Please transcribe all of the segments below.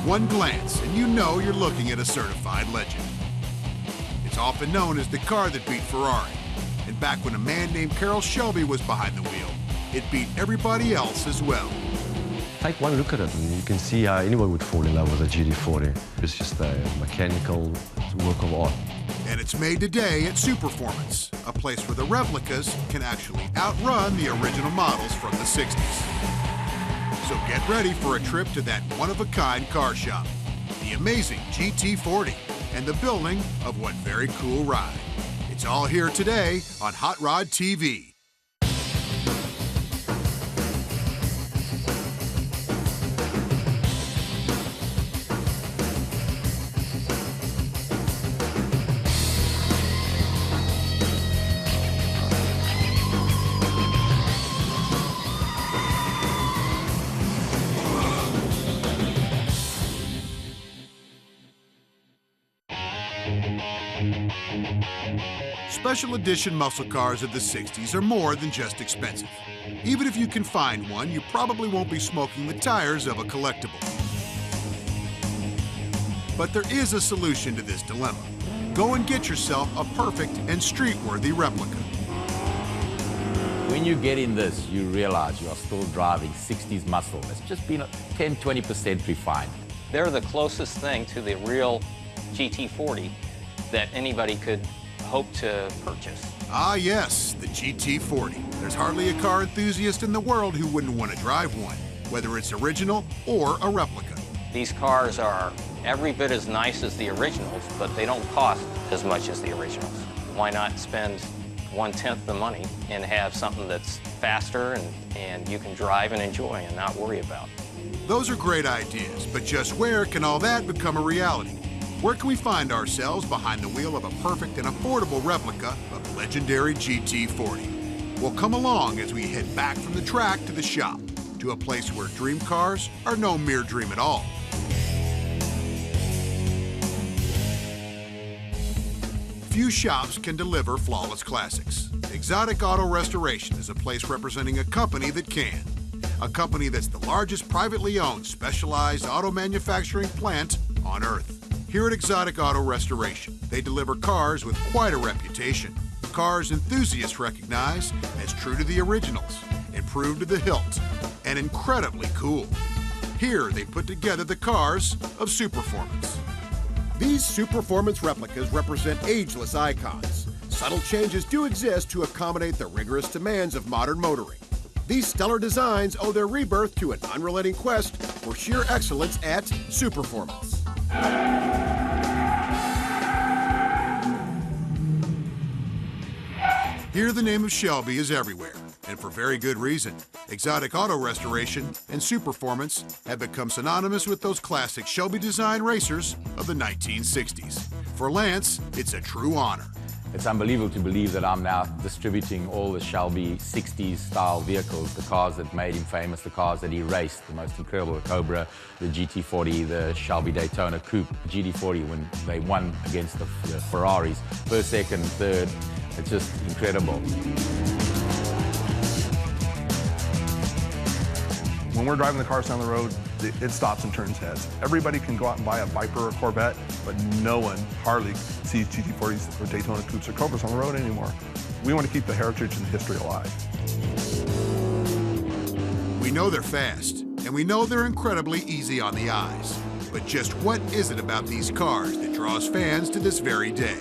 One glance and you know you're looking at a certified legend. It's often known as the car that beat Ferrari. And back when a man named Carroll Shelby was behind the wheel, it beat everybody else as well. Take one look at it and you can see how anyone would fall in love with a GT-40. It's just a mechanical work of art. And it's made today at Superformance, a place where the replicas can actually outrun the original models from the 60s. So get ready for a trip to that one-of-a-kind car shop, the amazing GT-40, and the building of one very cool ride. It's all here today on Hot Rod TV. Special edition muscle cars of the 60s are more than just expensive. Even if you can find one, you probably won't be smoking the tires of a collectible. But there is a solution to this dilemma. Go and get yourself a perfect and street-worthy replica. When you get in this, you realize you are still driving 60s muscle. It's just been 10–20% refined. They're the closest thing to the real GT-40 that anybody could hope to purchase. Ah yes, the GT-40. There's hardly a car enthusiast in the world who wouldn't want to drive one, whether it's original or a replica. These cars are every bit as nice as the originals, but they don't cost as much as the originals. Why not spend 1/10 the money and have something that's faster and you can drive and enjoy and not worry about? Those are great ideas, but just where can all that become a reality? Where can we find ourselves behind the wheel of a perfect and affordable replica of the legendary GT-40? Well, come along as we head back from the track to the shop, to a place where dream cars are no mere dream at all. Few shops can deliver flawless classics. Exotic Auto Restoration is a place representing a company that can. A company that's the largest privately owned specialized auto manufacturing plant on Earth. Here at Exotic Auto Restoration, they deliver cars with quite a reputation. Cars enthusiasts recognize as true to the originals, improved to the hilt, and incredibly cool. Here they put together the cars of Superformance. These Superformance replicas represent ageless icons. Subtle changes do exist to accommodate the rigorous demands of modern motoring. These stellar designs owe their rebirth to an unrelenting quest for sheer excellence at Superformance. Here the name of Shelby is everywhere, and for very good reason. Exotic Auto Restoration and Superformance have become synonymous with those classic Shelby design racers of the 1960s. For Lance, it's a true honor. It's unbelievable to believe that I'm now distributing all the Shelby 60s style vehicles, the cars that made him famous, the cars that he raced, the most incredible, the Cobra, the GT-40, the Shelby Daytona Coupe, GT-40 when they won against the Ferraris, first, second, third. It's just incredible. When we're driving the cars down the road, it stops and turns heads. Everybody can go out and buy a Viper or a Corvette, but no one hardly sees GT-40s or Daytona Coupes or Cobras on the road anymore. We want to keep the heritage and the history alive. We know they're fast, and we know they're incredibly easy on the eyes. But just what is it about these cars that draws fans to this very day?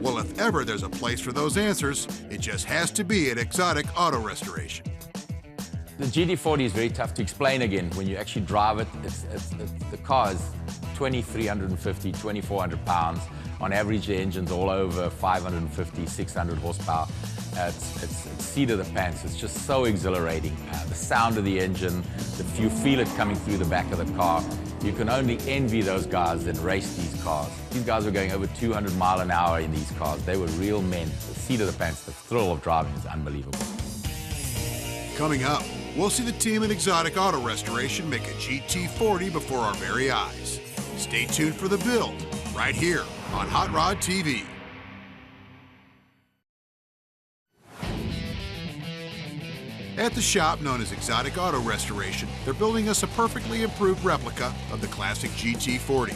Well, if ever there's a place for those answers, it just has to be at Exotic Auto Restoration. The GT-40 is very tough to explain again. When you actually drive it, the car is 2,350, 2,400 pounds. On average, the engine's all over 550, 600 horsepower. It's seat of the pants. It's just so exhilarating. The sound of the engine, you feel it coming through the back of the car. You can only envy those guys that race these cars. These guys were going over 200 miles an hour in these cars. They were real men. The seat of the pants, the thrill of driving is unbelievable. Coming up, we'll see the team at Exotic Auto Restoration make a GT-40 before our very eyes. Stay tuned for the build, right here on Hot Rod TV. At the shop known as Exotic Auto Restoration, they're building us a perfectly improved replica of the classic GT-40.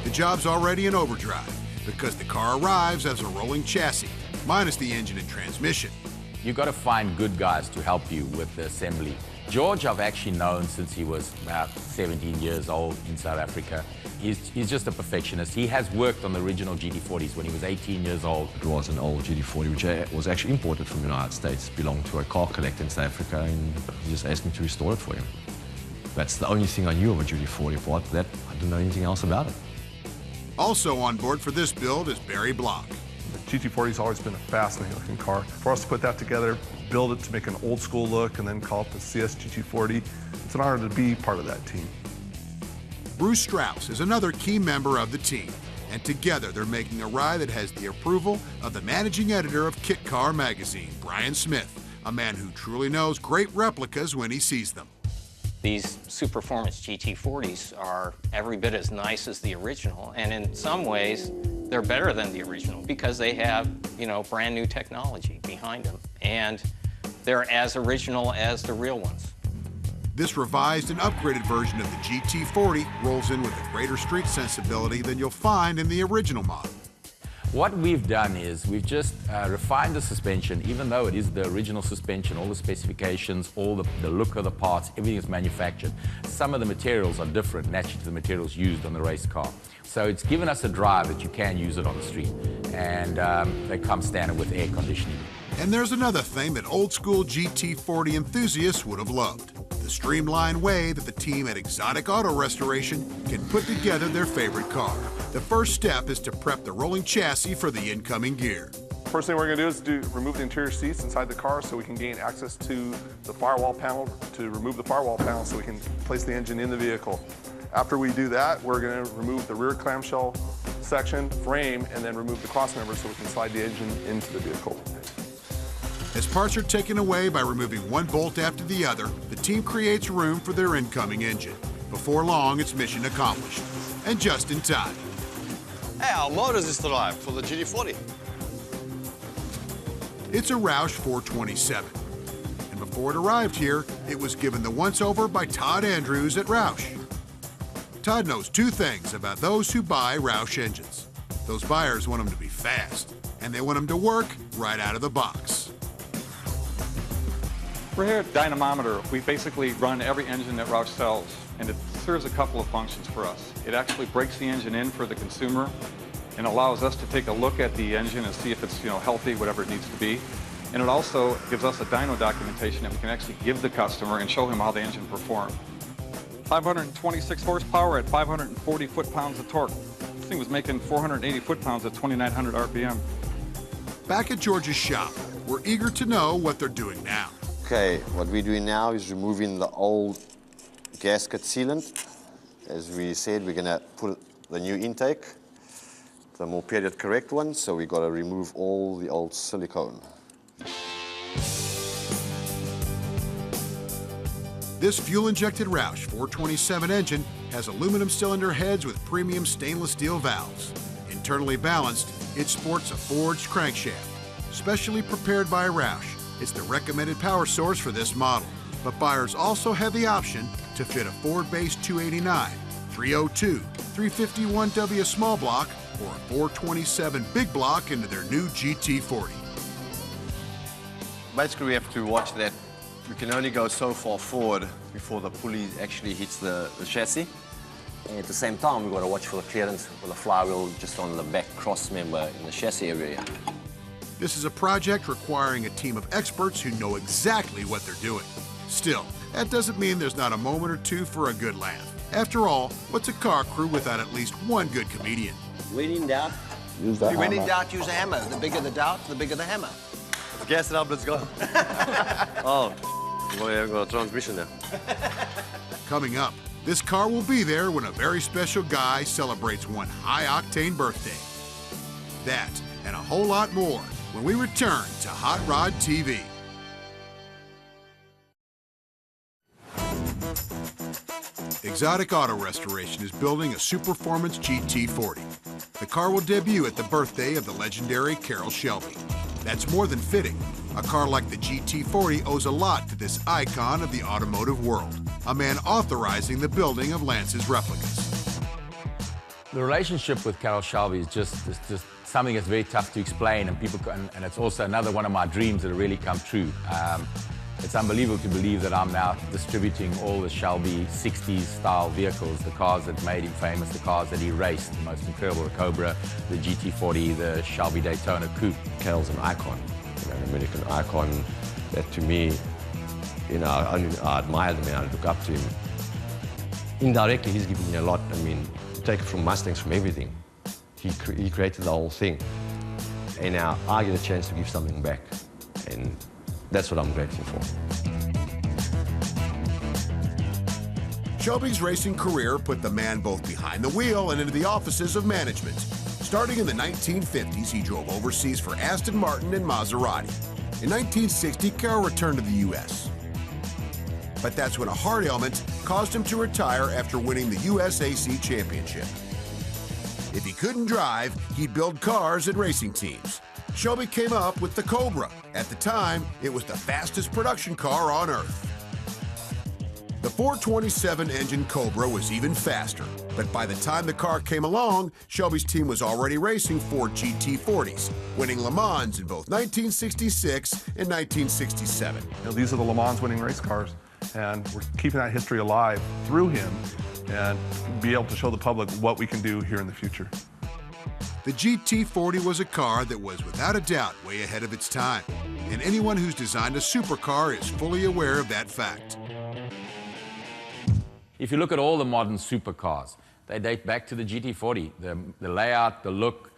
The job's already in overdrive because the car arrives as a rolling chassis, minus the engine and transmission. You've got to find good guys to help you with the assembly. George I've actually known since he was about 17 years old in South Africa. He's just a perfectionist. He has worked on the original GT-40s when he was 18 years old. It was an old GT-40 which was actually imported from the United States, belonged to a car collector in South Africa, and he just asked me to restore it for him. That's the only thing I knew of a GT-40. Apart from that, I didn't know anything else about it. Also on board for this build is Barry Block. The GT-40's always been a fascinating looking car. For us to put that together, build it to make an old school look, and then call it the CS GT-40, it's an honor to be part of that team. Bruce Strauss is another key member of the team, and together they're making a ride that has the approval of the managing editor of Kit Car magazine, Brian Smith, a man who truly knows great replicas when he sees them. These Superformance GT-40s are every bit as nice as the original, and in some ways, they're better than the original because they have, you know, brand new technology behind them, and they're as original as the real ones. This revised and upgraded version of the GT-40 rolls in with a greater street sensibility than you'll find in the original model. What we've done is we've just refined the suspension, even though it is the original suspension, all the specifications, all the look of the parts, everything is manufactured. Some of the materials are different naturally to the materials used on the race car. So it's given us a drive that you can use it on the street, and they come standard with air conditioning. And there's another thing that old school GT-40 enthusiasts would have loved: the streamlined way that the team at Exotic Auto Restoration can put together their favorite car. The first step is to prep the rolling chassis for the incoming gear. First thing we're going to do is remove the interior seats inside the car so we can gain access to the firewall panel, to remove the firewall panel so we can place the engine in the vehicle. After we do that, we're going to remove the rear clamshell section, frame, and then remove the cross member so we can slide the engine into the vehicle. As parts are taken away by removing one bolt after the other, the team creates room for their incoming engine. Before long, it's mission accomplished, and just in time. Hey, our motors just arrived for the GT-40. It's a Roush 427. And before it arrived here, it was given the once-over by Todd Andrews at Roush. Todd knows two things about those who buy Roush engines. Those buyers want them to be fast, and they want them to work right out of the box. We're here at Dynamometer. We basically run every engine that Roush sells, and it serves a couple of functions for us. It actually breaks the engine in for the consumer and allows us to take a look at the engine and see if it's, healthy, whatever it needs to be. And it also gives us a dyno documentation that we can actually give the customer and show him how the engine performed. 526 horsepower at 540 foot-pounds of torque. This thing was making 480 foot-pounds at 2,900 RPM. Back at George's shop, we're eager to know what they're doing now. Okay, what we're doing now is removing the old gasket sealant. As we said, we're going to put the new intake, the more period correct one, so we've got to remove all the old silicone. This fuel-injected Roush 427 engine has aluminum cylinder heads with premium stainless steel valves. Internally balanced, it sports a forged crankshaft. Specially prepared by Roush, it's the recommended power source for this model. But buyers also have the option to fit a Ford Base 289, 302, 351W small block, or a 427 big block into their new GT-40. Basically, we have to watch that we can only go so far forward before the pulley actually hits the chassis. And at the same time, we've got to watch for the clearance for the flywheel just on the back cross member in the chassis area. This is a project requiring a team of experts who know exactly what they're doing. Still, that doesn't mean there's not a moment or two for a good laugh. After all, what's a car crew without at least one good comedian? When in doubt, Use the when in hammer. doubt, use a hammer. The bigger the doubt, the bigger the hammer. Let's gas it up, let's go. Oh, we haven't got a transmission now. Coming up, this car will be there when a very special guy celebrates one high-octane birthday. That and a whole lot more when we return to Hot Rod TV. Exotic Auto Restoration is building a Superformance GT-40. The car will debut at the birthday of the legendary Carroll Shelby. That's more than fitting. A car like the GT-40 owes a lot to this icon of the automotive world, a man authorizing the building of Lance's replicas. The relationship with Carroll Shelby is just something that's very tough to explain, and it's also another one of my dreams that have really come true. It's unbelievable to believe that I'm now distributing all the Shelby 60s style vehicles, the cars that made him famous, the cars that he raced, the most incredible, the Cobra, the GT-40, the Shelby Daytona Coupe. Carroll's an icon, an American icon that to me, I admire the man, I look up to him. Indirectly, he's given me a lot. I mean, take it from Mustangs, from everything. He created the whole thing. And now I get a chance to give something back. And that's what I'm grateful for. Shelby's racing career put the man both behind the wheel and into the offices of management. Starting in the 1950s, he drove overseas for Aston Martin and Maserati. In 1960, Carroll returned to the U.S. But that's when a heart ailment caused him to retire after winning the USAC Championship. If he couldn't drive, he'd build cars and racing teams. Shelby came up with the Cobra. At the time, it was the fastest production car on Earth. The 427 engine Cobra was even faster, but by the time the car came along, Shelby's team was already racing Ford GT-40s, winning Le Mans in both 1966 and 1967. These are the Le Mans winning race cars, and we're keeping that history alive through him and be able to show the public what we can do here in the future. The GT-40 was a car that was without a doubt way ahead of its time, and anyone who's designed a supercar is fully aware of that fact. If you look at all the modern supercars, they date back to the GT-40, the layout, the look.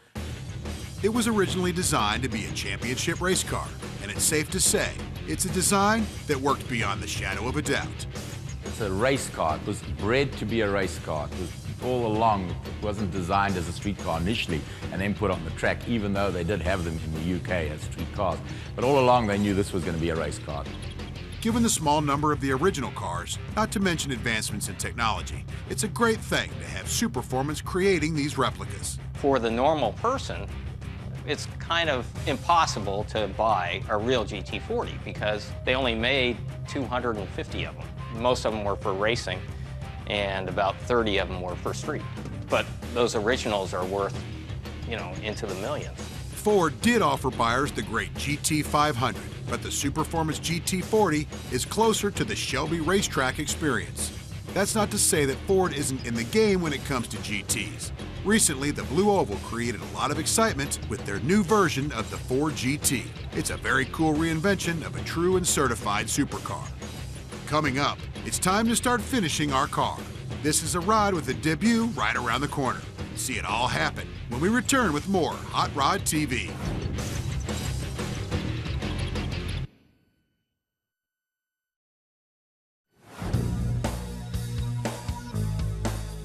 It was originally designed to be a championship race car, and it's safe to say it's a design that worked beyond the shadow of a doubt. It's a race car. It was bred to be a race car. It was all along, it wasn't designed as a street car initially and then put on the track, even though they did have them in the UK as street cars. But all along they knew this was going to be a race car. Given the small number of the original cars, not to mention advancements in technology, it's a great thing to have Superformance creating these replicas. For the normal person, it's kind of impossible to buy a real GT-40 because they only made 250 of them. Most of them were for racing, and about 30 of them were for street. But those originals are worth, into the millions. Ford did offer buyers the great GT500, but the Superformance GT40 is closer to the Shelby racetrack experience. That's not to say that Ford isn't in the game when it comes to GTs. Recently, the Blue Oval created a lot of excitement with their new version of the Ford GT. It's a very cool reinvention of a true and certified supercar. Coming up, it's time to start finishing our car. This is a ride with a debut right around the corner. See it all happen when we return with more Hot Rod TV.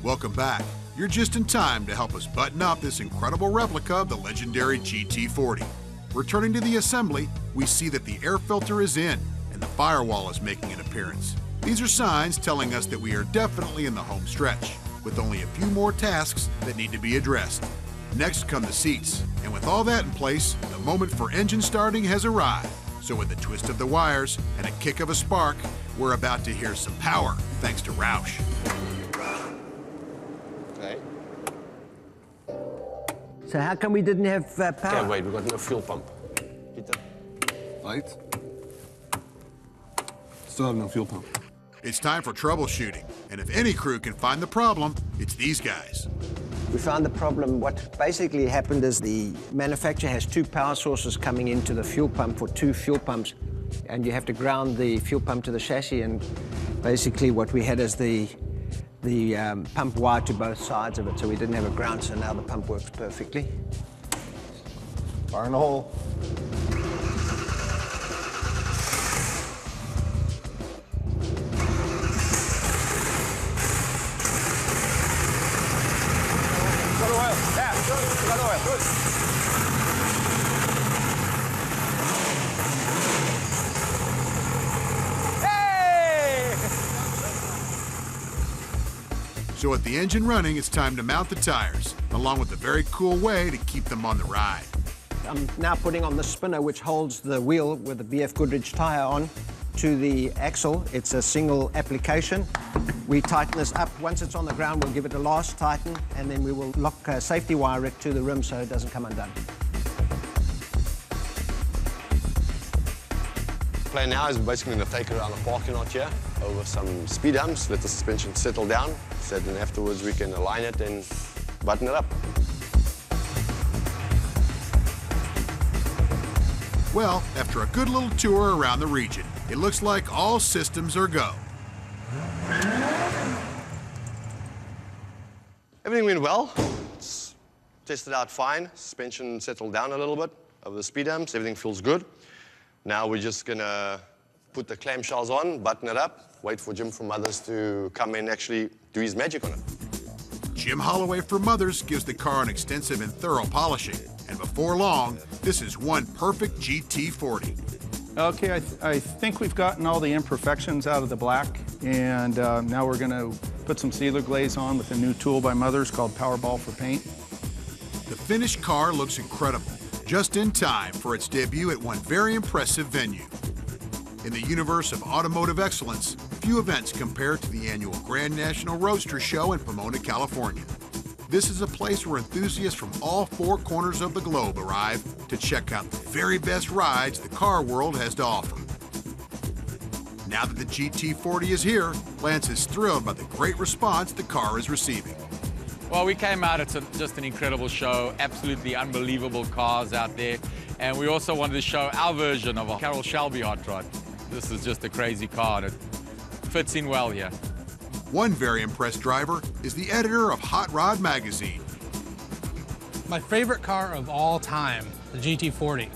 Welcome back. You're just in time to help us button up this incredible replica of the legendary GT-40. Returning to the assembly, we see that the air filter is in and the firewall is making an appearance. These are signs telling us that we are definitely in the home stretch, with only a few more tasks that need to be addressed. Next come the seats, and with all that in place, the moment for engine starting has arrived. So with a twist of the wires and a kick of a spark, we're about to hear some power thanks to Roush. Okay. So how come we didn't have power? Okay, wait, we've got no fuel pump. Lights. Still have no fuel pump. It's time for troubleshooting, and if any crew can find the problem, it's these guys. We found the problem. What basically happened is the manufacturer has two power sources coming into the fuel pump for two fuel pumps, and you have to ground the fuel pump to the chassis, and basically what we had is the pump wired to both sides of it, so we didn't have a ground, so now the pump works perfectly. Fire in the hole. So with the engine running, it's time to mount the tires, along with a very cool way to keep them on the ride. I'm now putting on the spinner, which holds the wheel with the BF Goodrich tire on, to the axle. It's a single application. We tighten this up. Once it's on the ground, we'll give it a last tighten, and then we will lock a safety wire it to the rim so it doesn't come undone. The plan now is we're basically going to take it around the parking lot here, over some speed humps, let the suspension settle down, so then afterwards we can align it and button it up. Well, after a good little tour around the region, it looks like all systems are go. Everything went well. It's tested out fine. Suspension settled down a little bit over the speed humps. Everything feels good. Now we're just gonna put the clamshells on, button it up, wait for Jim from Mothers to come in and actually do his magic on it. Jim Holloway from Mothers gives the car an extensive and thorough polishing. And before long, this is one perfect GT-40. Okay, I think we've gotten all the imperfections out of the black, and now we're gonna put some sealer glaze on with a new tool by Mothers called Powerball for Paint. The finished car looks incredible, just in time for its debut at one very impressive venue. In the universe of automotive excellence, few events compare to the annual Grand National Roadster Show in Pomona, California. This is a place where enthusiasts from all four corners of the globe arrive to check out the very best rides the car world has to offer. Now that the GT-40 is here, Lance is thrilled by the great response the car is receiving. Well, we came out, it's just an incredible show, absolutely unbelievable cars out there. And we also wanted to show our version of a Carroll Shelby hot rod. This is just a crazy car that fits in well here. One very impressed driver is the editor of Hot Rod magazine. My favorite car of all time, the GT-40.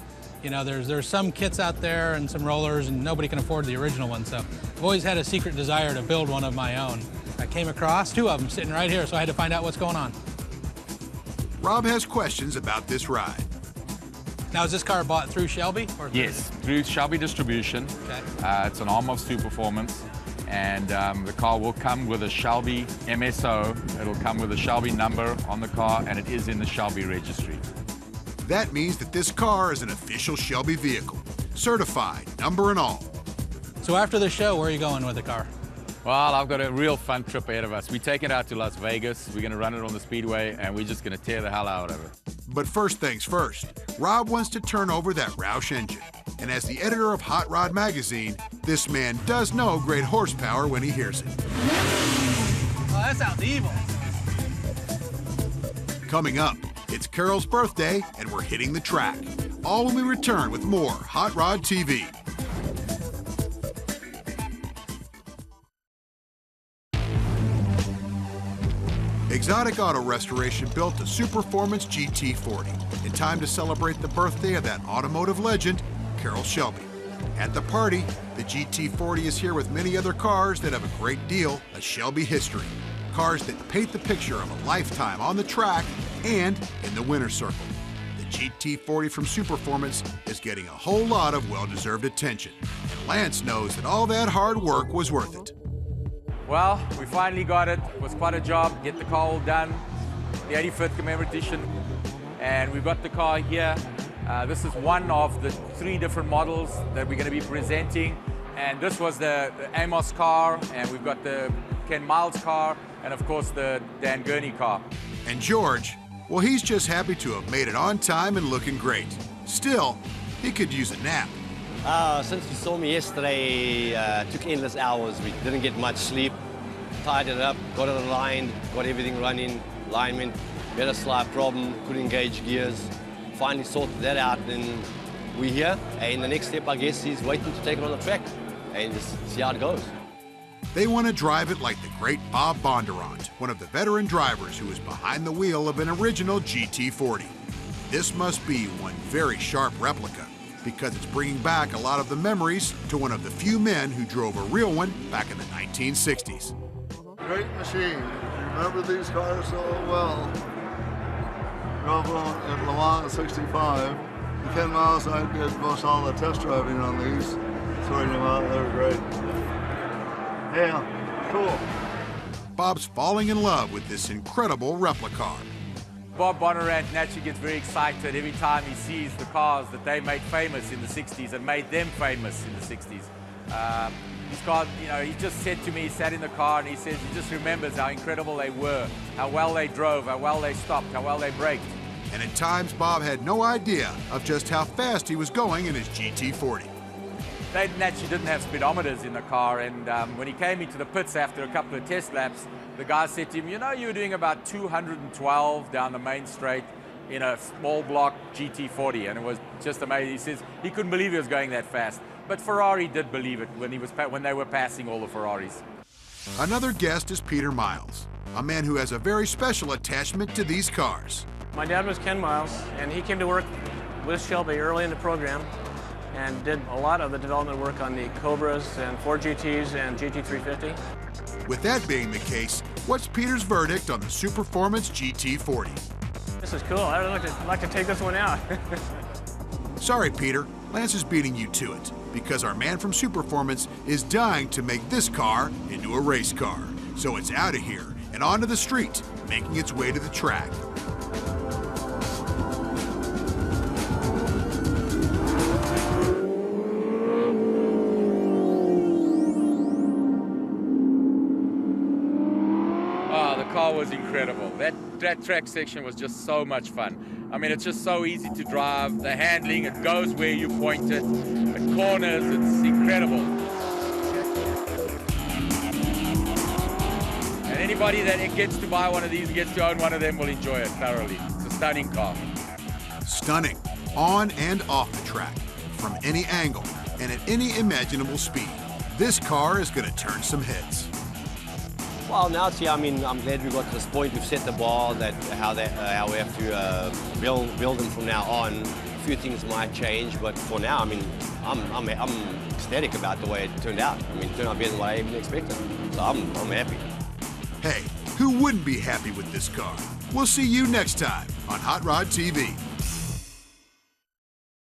You know, there's some kits out there and some rollers, and nobody can afford the original one, so I've always had a secret desire to build one of my own. I came across two of them sitting right here, so I had to find out what's going on. Rob has questions about this ride. Now, is this car bought through Shelby? Or Yes, through Shelby Distribution. Okay. It's an arm of Stu Performance. And the car will come with a Shelby MSO. It'll come with a Shelby number on the car, and it is in the Shelby registry. That means that this car is an official Shelby vehicle, certified, number and all. So after the show, where are you going with the car? Well, I've got a real fun trip ahead of us. We're taking it out to Las Vegas. We're going to run it on the Speedway, and we're just going to tear the hell out of it. But first things first, Rob wants to turn over that Roush engine. And as the editor of Hot Rod magazine, this man does know great horsepower when he hears it. Oh, that sounds evil. Coming up, it's Carol's birthday, and we're hitting the track. All when we return with more Hot Rod TV. Exotic Auto Restoration built a Superformance GT-40 in time to celebrate the birthday of that automotive legend, Carroll Shelby. At the party, the GT-40 is here with many other cars that have a great deal of Shelby history. Cars that paint the picture of a lifetime on the track and in the winner's circle. The GT-40 from Superformance is getting a whole lot of well-deserved attention. And Lance knows that all that hard work was worth it. Well, we finally got it. It was quite a job, get the car all done. The 85th commemorative edition. And we've got the car here. This is one of the 3 different models that we're going to be presenting. And this was the Amos car, and we've got the Ken Miles car, and of course the Dan Gurney car. And George, well, he's just happy to have made it on time and looking great. Still, he could use a nap. Since you saw me yesterday, took endless hours. We didn't get much sleep. Tied it up, got it aligned, got everything running, alignment. We had a slight problem, couldn't engage gears. Finally sorted that out, and we're here. And the next step, I guess, is waiting to take it on the track and just see how it goes. They want to drive it like the great Bob Bondurant, one of the veteran drivers who was behind the wheel of an original GT-40. This must be one very sharp replica, because it's bringing back a lot of the memories to one of the few men who drove a real one back in the 1960s. Great machine. Remember these cars so well. Drove them in Le Mans '65. The Ken Miles, I did most all the test driving on these. Sorting them out, they were great. Yeah, cool. Bob's falling in love with this incredible replica car. Bob Bonnarant naturally gets very excited every time he sees the cars that they made famous in the 60s and made them famous in the 60s. He's got, you know, he just said to me, he sat in the car and he says he just remembers how incredible they were, how well they drove, how well they stopped, how well they braked. And at times, Bob had no idea of just how fast he was going in his GT-40. They naturally didn't have speedometers in the car, and when he came into the pits after a couple of test laps, the guy said to him, you know, you were doing about 212 down the main straight in a small block GT-40, and it was just amazing. He says he couldn't believe he was going that fast. But Ferrari did believe it when they were passing all the Ferraris. Another guest is Peter Miles, a man who has a very special attachment to these cars. My dad was Ken Miles, and he came to work with Shelby early in the program and did a lot of the development work on the Cobras and Ford GTs and GT350. With that being the case, what's Peter's verdict on the Superformance GT-40? This is cool. I'd like to take this one out. Sorry, Peter. Lance is beating you to it because our man from Superformance is dying to make this car into a race car. So it's out of here and onto the street, making its way to the track. Oh, the car was incredible. That track section was just so much fun. I mean, it's just so easy to drive. The handling, it goes where you point it. The corners, it's incredible. And anybody that gets to buy one of these, gets to own one of them, will enjoy it thoroughly. It's a stunning car. Stunning, on and off the track, from any angle, and at any imaginable speed. This car is going to turn some heads. Well, now, see, I mean, I'm glad we got to this point. We've set the bar, how we have to build them from now on. A few things might change, but for now, I mean, I'm ecstatic about the way it turned out. I mean, it turned out better than what I even expected. So I'm happy. Hey, who wouldn't be happy with this car? We'll see you next time on Hot Rod TV.